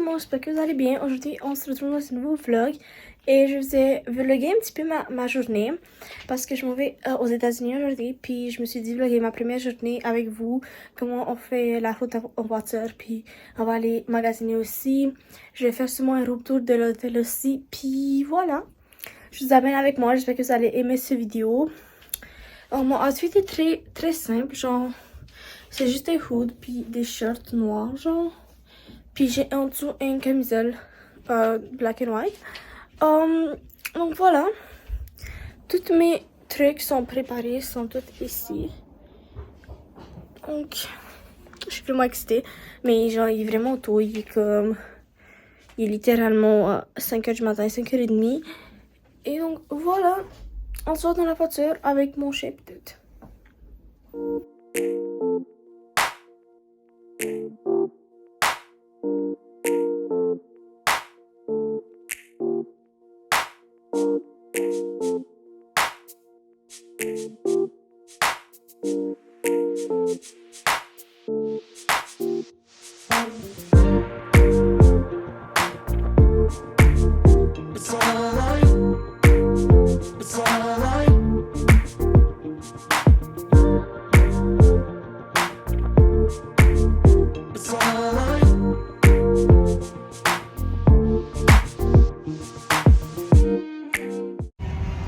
tout le monde, j'espère que vous allez bien. Aujourd'hui, on se retrouve dans ce nouveau vlog et je vous ai vlogué un petit peu ma journée parce que je m'en vais aux États-Unis aujourd'hui. Puis je me suis dit vloguer ma première journée avec vous, comment on fait la route en voiture. Puis on va aller magasiner aussi. Je vais faire sûrement un road tour de l'hôtel aussi. Puis voilà, je vous amène avec moi. J'espère que vous allez aimer cette vidéo. Mon outfit est très simple, genre c'est juste un hood puis des shorts noirs, genre. Puis j'ai en dessous une camisole black and white. Donc voilà. Tous mes trucs sont préparés, sont tous ici. Donc, je suis vraiment excitée. Mais genre, il est vraiment tôt. Il est littéralement 5h du matin, 5h30. Et donc voilà. On sort dans la voiture avec mon chien peut-être.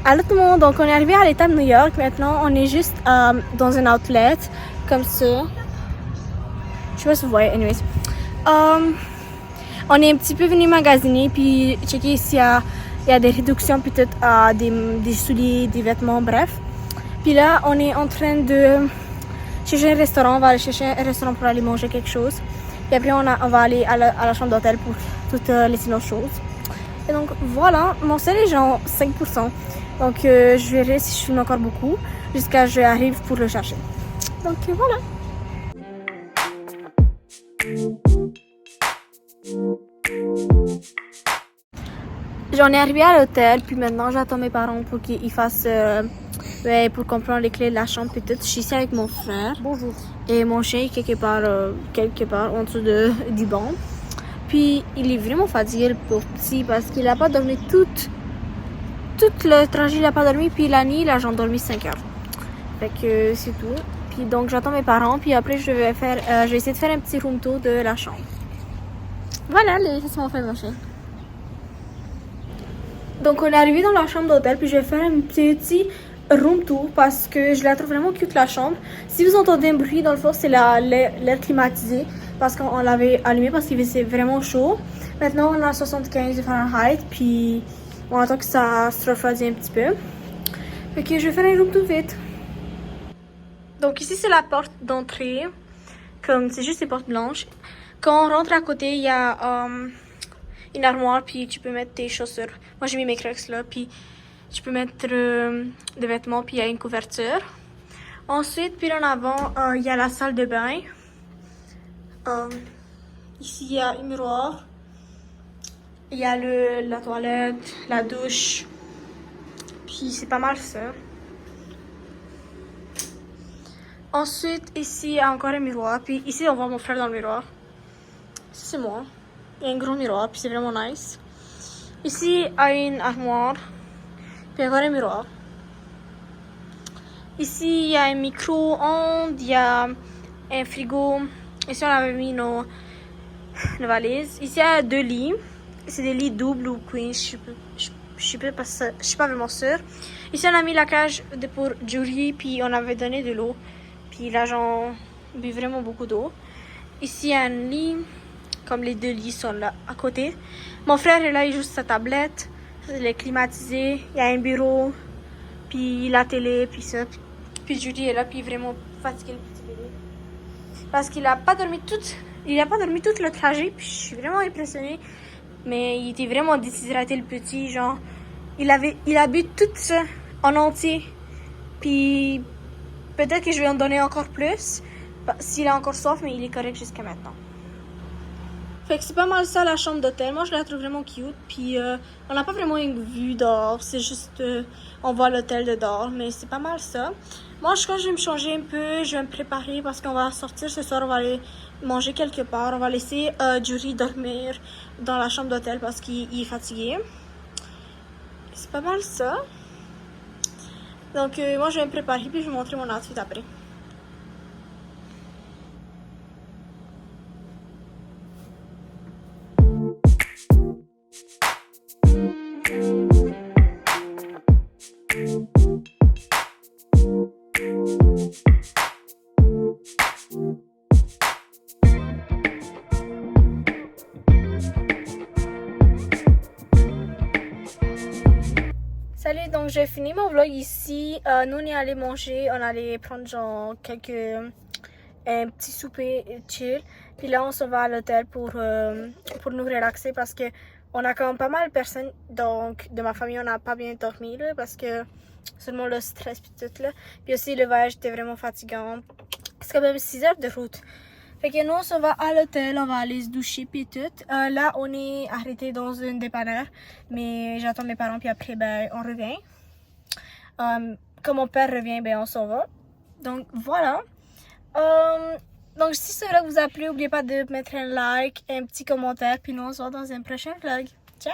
Allô tout le monde, donc on est arrivé à l'état de New York. Maintenant on est juste dans un outlet comme ça. Je sais pas si vous voyez, anyways. On est un petit peu venu magasiner puis checker s'il y a des réductions peut-être à des souliers, des vêtements, bref. Puis là on est en train de chercher un restaurant, on va aller chercher un restaurant pour aller manger quelque chose. Et après on va aller à la chambre d'hôtel pour toutes les autres choses. Et donc voilà, mon sel est genre 5%. Donc je verrai si je filme encore beaucoup jusqu'à ce que j'arrive pour le chercher. Donc voilà. J'en ai arrivé à l'hôtel, puis maintenant j'attends mes parents pour qu'ils fassent pour comprendre les clés de la chambre. Peut-être je suis ici avec mon frère. Bonjour. Et mon chien est quelque part en dessous du banc. Puis il est vraiment fatigué le pauvre petit parce qu'il n'a pas dormi tout le trajet, il n'a pas dormi. Puis la nuit, il a genre dormi 5 heures. Fait que c'est tout. Puis donc j'attends mes parents. Puis après je vais essayer de faire un petit room tour de la chambre. Voilà, c'est mon frère, mon chien. Donc on est arrivé dans la chambre d'hôtel. Puis je vais faire un petit room tour parce que je la trouve vraiment cute la chambre. Si vous entendez un bruit, dans le fond c'est l'air climatisé parce qu'on l'avait allumé parce qu'il faisait vraiment chaud. Maintenant on a 75 Fahrenheit puis on attend que ça se refroidisse un petit peu. Fait que je vais faire un room tour vite. Donc ici c'est la porte d'entrée, comme c'est juste des portes blanches. Quand on rentre à côté il y a une armoire puis tu peux mettre tes chaussures. Moi j'ai mis mes Crocs là puis tu peux mettre des vêtements puis il y a une couverture. Ensuite, puis en avant, il y a la salle de bain. Ici, il y a un miroir. Il y a la toilette, la douche. Puis c'est pas mal ça. Ensuite, ici, il y a encore un miroir. Puis ici, on voit mon frère dans le miroir. C'est moi. Il y a un gros miroir, puis c'est vraiment nice. Ici, il y a une armoire. Puis encore un miroir. Ici, il y a un micro-ondes, il y a un frigo. Ici, on avait mis nos valises. Ici, il y a 2 lits. C'est des lits doubles ou queen, je suis pas vraiment sûre. Ici, on a mis la cage pour Julie, puis on avait donné de l'eau. Puis là, j'en bu vraiment beaucoup d'eau. Ici, il y a un lit, comme les 2 lits sont là à côté. Mon frère est là, il joue sur sa tablette. Il est climatisé, il y a un bureau, puis la télé, puis ça. Puis Julie est là, puis vraiment fatigué le petit bébé. Parce qu'il a pas dormi tout le trajet, puis je suis vraiment impressionnée. Mais il était vraiment déshydraté le petit, genre. Il a bu tout ça en entier. Puis peut-être que je vais en donner encore plus, s'il a encore soif, mais il est correct jusqu'à maintenant. Fait que c'est pas mal ça la chambre d'hôtel. Moi je la trouve vraiment cute. Puis on n'a pas vraiment une vue dehors. C'est juste on voit l'hôtel de dehors. Mais c'est pas mal ça. Moi je crois que je vais me changer un peu. Je vais me préparer parce qu'on va sortir ce soir. On va aller manger quelque part. On va laisser Jury dormir dans la chambre d'hôtel parce qu'il est fatigué. C'est pas mal ça. Donc moi je vais me préparer puis je vais vous montrer mon outfit après. Salut, donc j'ai fini mon vlog ici. Nous on est allé manger, on allait prendre genre un petit souper chill. Puis là on se va à l'hôtel pour nous relaxer parce que on a quand même pas mal de personnes donc de ma famille on n'a pas bien dormi là, parce que seulement le stress puis tout là. Puis aussi le voyage était vraiment fatigant. C'est quand même 6 heures de route. Fait que nous, on se va à l'hôtel, on va aller se doucher puis tout. Là, on est arrêté dans une dépanneur, mais j'attends mes parents puis après, ben, on revient. Quand mon père revient, ben, on s'en va. Donc, voilà. Donc, si ce vlog vous a plu, n'oubliez pas de mettre un like, un petit commentaire, puis nous, on se voit dans un prochain vlog. Ciao!